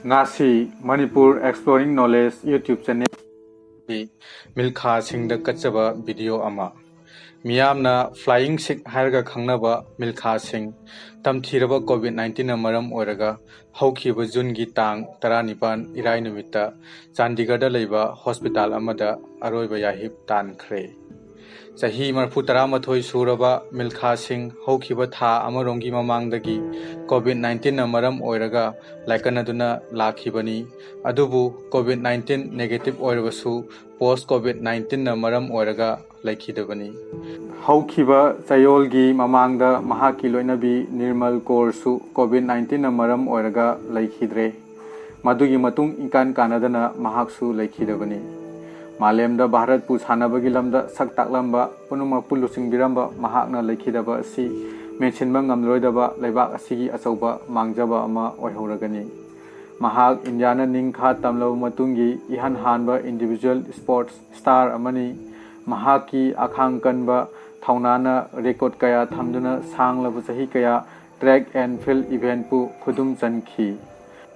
Ngasi Manipur Exploring Knowledge YouTube channel Milkha Singh da kachaba video ama Miyamna Flying Sick harga khangnaba Milkha Singh tamthiraba COVID-19 na maram oiraga haukiba June gi tang 19 irai numita Chandigarh da leiba hospital amada aroiba yahib tankhre Sahi marfu 13 suraba Milkha Singh haukiba tha amarongi mamangdagi COVID-19 na maram oiraga laikanaduna lakhibani adubu COVID-19 negative oirabasu post COVID-19 na maram oiraga laikhidabani haukiba chayolgi mamangda mahaki loinabi Nirmal Kaur su COVID-19 na maram oiraga laikhidre madugi matung ikan kanadana mahaksu laikhidabani Malemda Bharat pu sanabagi lamda sak taklamba punuma pulusing biramba mahakna laikhidaba asi mentionba ngamloidaba leibak asigi achauba mangjaba ama oihoragani mahak Indiana ningkha tamlo matungi ihan hanba individual sports star amani mahaki akhang kanba thaunana record kaya thamduna sanglaba sahi kaya track and field event pu khudum chankhi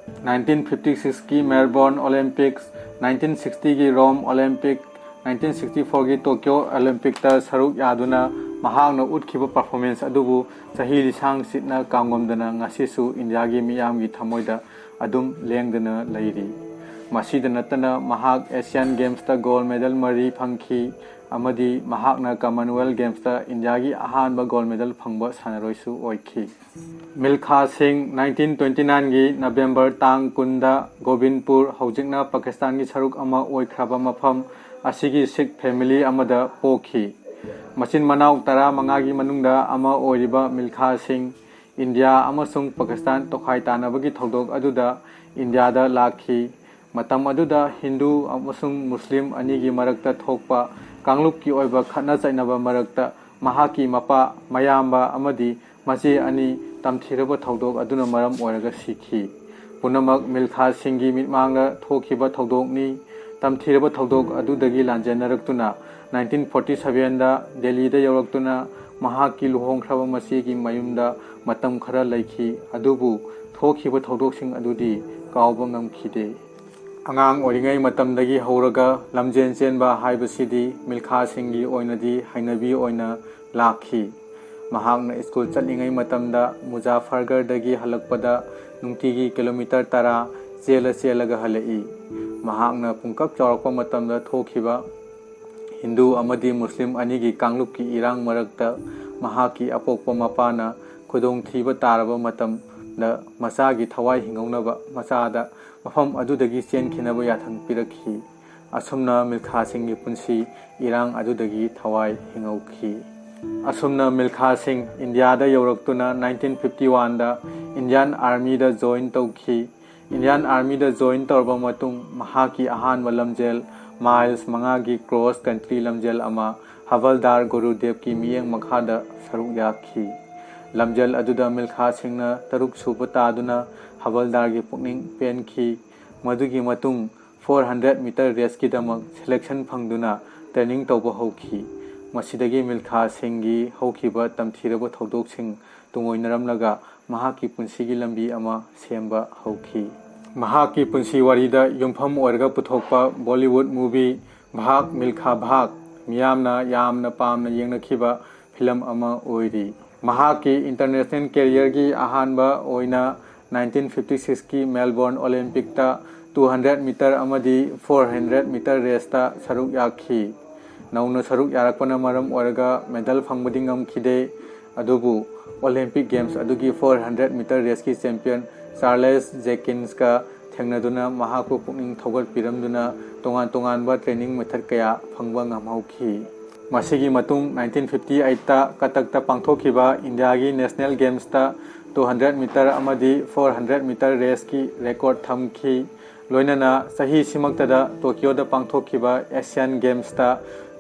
1956 की Melbourne Olympics 1960 की रोम Olympic 1964 की Tokyo Olympic ता सरुक यादुना महांगना उठखिबा performance अदुबु चाही लिसांग सिटना कांगोमदना ngasisu India की मियाम की थमोइदा अदुम लेंगदना Larry मसीदा नतना महाक Asian games ता gold medal मरी फंखी अमदी महाकना कॉमनवेल्थ गेम्स ता इंडिया की अहानबा गोल्ड मेडल फंगबा सानरोइसु ओइखी मिल्खा सिंह 1929 की नवंबर तांग कुंदा गोविंदपुर हौजिकना पाकिस्तान की सरुक अमा ओइख्राबा मफम असिगी सिख फैमिली अमदा पोखी मचिन मनाव 15 की मनुंगदा अमा ओइरिबा मिल्खा सिंह इंडिया अमसुंग पाकिस्तान तोखाई तानाबगी थौदोक अदुदा इंडिया दा लाखी मतम अदुदा हिंदू अमसुंग मुस्लिम अनिगी मरक्ता थोकपा कांगलुक की ओइबा खतना चाइनाबा मरक्ता महाकी मपा मयाम्बा अमदी मचे अनि तमथिरबा थौदोक अदुना मरम ओइरगा सिखी पुनमक मिल्खा सिंह की मिटमांगदा थोखिबा थौदोकनी तमथिरबा थौदोक अदुदगी लांजेनरक्तुना 1947 दा दिल्ली दा यौरक्तुना महाकी लुहोंख्राबा मचे की मयुमदा मतम खरा लैखी अदुबु थोखिबा थौदोकसिंग अदुदी कावबा ngamkhide angang oringai matamdagi hauraga lamjen chenba haibasidi milkha singhi oinadi hainabi oina lakhi mahakna school chatlingai matamda Muzaffargarh dagi halakpada nungtigi kilometer 10 chelaga halai mahakna pungkak chawrakpa matamda thokhiba Hindu amadi Muslim anigi kangluk ki irang marakta mahaki apokpa mapana khudong thiba taraba matam da masagi thawai hingaunaba masada mafam adudagi chenkhinaba yathang pirakhi asumna milkha singhi punsi irang adudagi thawai hingaukhi asumna milkha singh India da yauраktuna 1951 da Indian Army da join tawkhi Indian Army da join torba matung mahaki ahan lamjel miles mangagi cross country lamjel ama Havaldar Gurudev ki miyeng makhada saruk yakhi lamjel aduda milkha singna taruk suba taduna Havaldar ki pukning penkhi madugi matung 400 meter race ki damak selection phangduna training tawba hokhi masidagi milkha singhi hokhiba tamthiraba thodok sing tungoinaramlaga mahaki punsigi lambi ama semba hokhi mahaki punsi warida yumpham oirga puthokpa Bollywood movie Bhag Milkha Bhag miyamna yamna pamna yengnakhiba film ama oiri mahaki international career gi ahanba oina 1956 की Melbourne Olympic ता 200 metre अमदी 400 metre race ता सरुक याखी नौना सरुक यारकपना मरम ओरगा मेडल फंगबदी ngamkhide अदुबु ओलंपिक गेम्स अदुगी 400 मीटर रेस की चैंपियन चार्ल्स जेकिंस का थेंगनादुना महाकु पुकनिंग थौगत पिरमदुना तोंगान तोंगानबा ट्रेनिंग मेथड कया फंगबा ngamhauki मसिगी मतुंग 1958 ता कटक ता पांगथोखिबा इंडिया की नेशनल गेम्स ता 200 मीटर अमदी 400 मीटर रेस की रिकॉर्ड थमखी लोइनना सही सिमक्तदा टोक्यो दा पांगथोखिबा एशियन गेम्स ता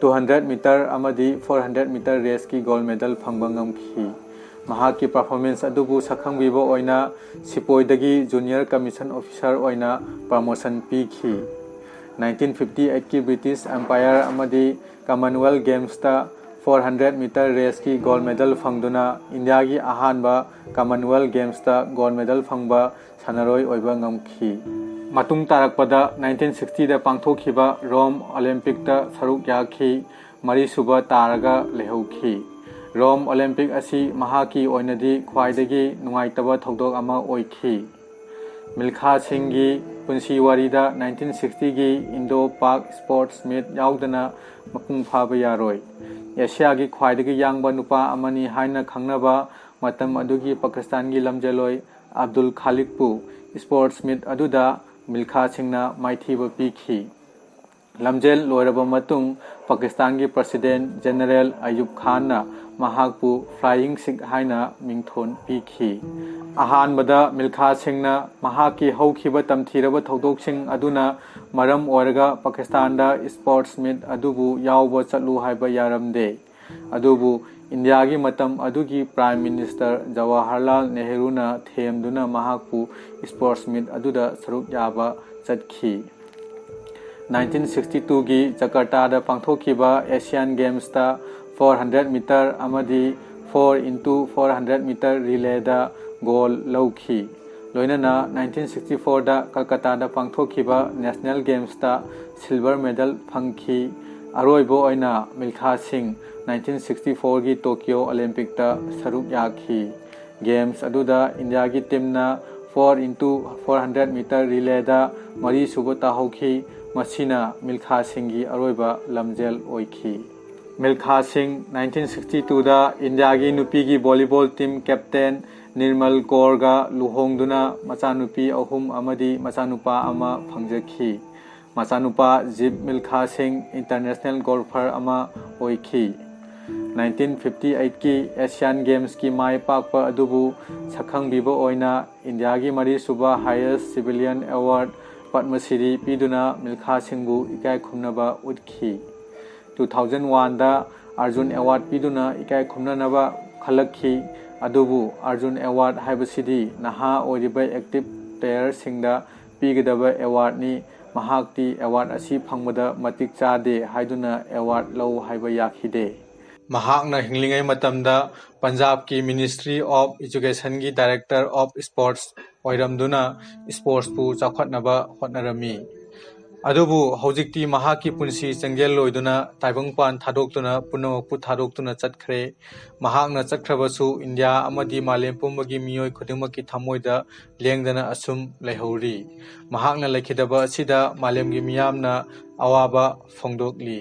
200 मीटर अमदी 400 मीटर रेस की गोल्ड मेडल फंगबा ngamखी महाकी परफॉर्मेंस अदुबु सखंगबिबो ओइना सिपोइदगी जूनियर कमीशन ऑफिसर ओइना प्रमोशन पीखी 1958 की ब्रिटिश एम्पायर अमदी कॉमनवेल्थ गेम्स ता 400 मीटर रेस की गोल्ड मेडल फंगदुना इंडिया की अहानबा कॉमनवेल्थ गेम्स ता गोल्ड मेडल फंगबा सानरोई ओइबा ngamखी मतुंग तारकपदा 1960 दा पांगथोखिबा रोम ओलंपिक ता सरुक याखी मरीसुबा तारगा लेहौखी रोम ओलंपिक असी महाकी ओइनदी ख्वाइदगी नुंगाइतबा थौदोक अमा ओइखी मिल्खा सिंह की पुंसी वारीदा 1960 की इंडो पाक स्पोर्ट्स मीट याउदना मपुंग फाबा यारोय एशिया की ख्वाइदगी यांगबा नुपा अमनी हाइना खंगनबा मतम अदुगी पाकिस्तान की लमजेलोय अब्दुल खालिकपु स्पोर्ट्स मीट अदुदा मिल्खा सिंहना माइथीबा पीखी लमजेल लोरबा मतुंग पाकिस्तान की प्रेसिडेंट जनरल अयूब खान ना महाकपु फ्लाइंग सिख हाइना मिंगथोन पीखी अहानबदा मिल्खा सिंहना महाकी हौखिबा तमथीरबा थौदोकसिंग अदुना मरम ओरगा पाकिस्तान दा स्पोर्ट्स मीट अदुबु यावबा चलु हाइबा यारमदे अदुबु इंडिया की मतम अदुगी प्राइम मिनिस्टर जवाहरलाल नेहरूना थेमदुना महाकपु स्पोर्ट्स मीट अदुदा सरुक याबा चटखी 1962 की जकार्ता दा पांगथोखिबा एशियन गेम्स ता 400 मीटर अमदी 4x400 मीटर रिले दा गोल्ड लौखी लोइनना 1964 दा कलकत्ता दा पांगथोखिबा नेशनल गेम्स ता सिल्वर मेडल फंखी अरोइबो ओइना मिल्खा सिंह 1964 की टोक्यो ओलंपिक ता सरुक याखी गेम्स अदुदा इंडिया की टीमना 4x400 मीटर रिले दा मरी सुबो ताहौखी मसीना मिल्खा सिंह की अरोइबा लमजेल ओइखी मिल्खा सिंह 1962 दा इंडिया की नुपी की वॉलीबॉल टीम कैप्टन निर्मल कौरगा लुहोंगदुना मचानुपी अहुम अमदी मचानुपा अमा फंगजखी मचानुपा जिब मिल्खा सिंह इंटरनेशनल गोल्फर अमा ओइखी 1958 की एशियन गेम्स की माई पाकपा अदुबु सखंगबिबा ओइना इंडिया की मरी सुबा हाईएस्ट सिविलियन अवार्ड पद्मश्री पीदुना मिल्खा सिंहबु इकाय खुमनबा उदखी 2001 दा अर्जुन अवार्ड पीदुना इकाय खुमननबा खलखी अदुबु अर्जुन अवार्ड हाइबसिदी नहा ओरिबा एक्टिव प्लेयर सिंगदा पीगदबा अवार्ड नि महाक्ति अवार्ड असी फंगबदा मतिक चादे हाइदुना अवार्ड लौ हाइबा याखिदे महाकना हिंगलिंगै मतमदा पंजाब की मिनिस्ट्री ऑफ एजुकेशन की director of sports ओइरमदुना sports Pu चाखटनबा होटनरमी अदुबु हौजिक्ति महाकी पुंसी Changel लोइदुना ताइबंगपान थादोक्तुना पुनमकपु थादोक्तुना चटखरे महाकना चटखरबसु India अमदी मालेम पुंबगी मियोय खुदिमकी थमोइदा लेंगदना assume लेहौरी महाकना लेखिदबा असिदा मालेमगी मियामना अवाबा फोंदोकली।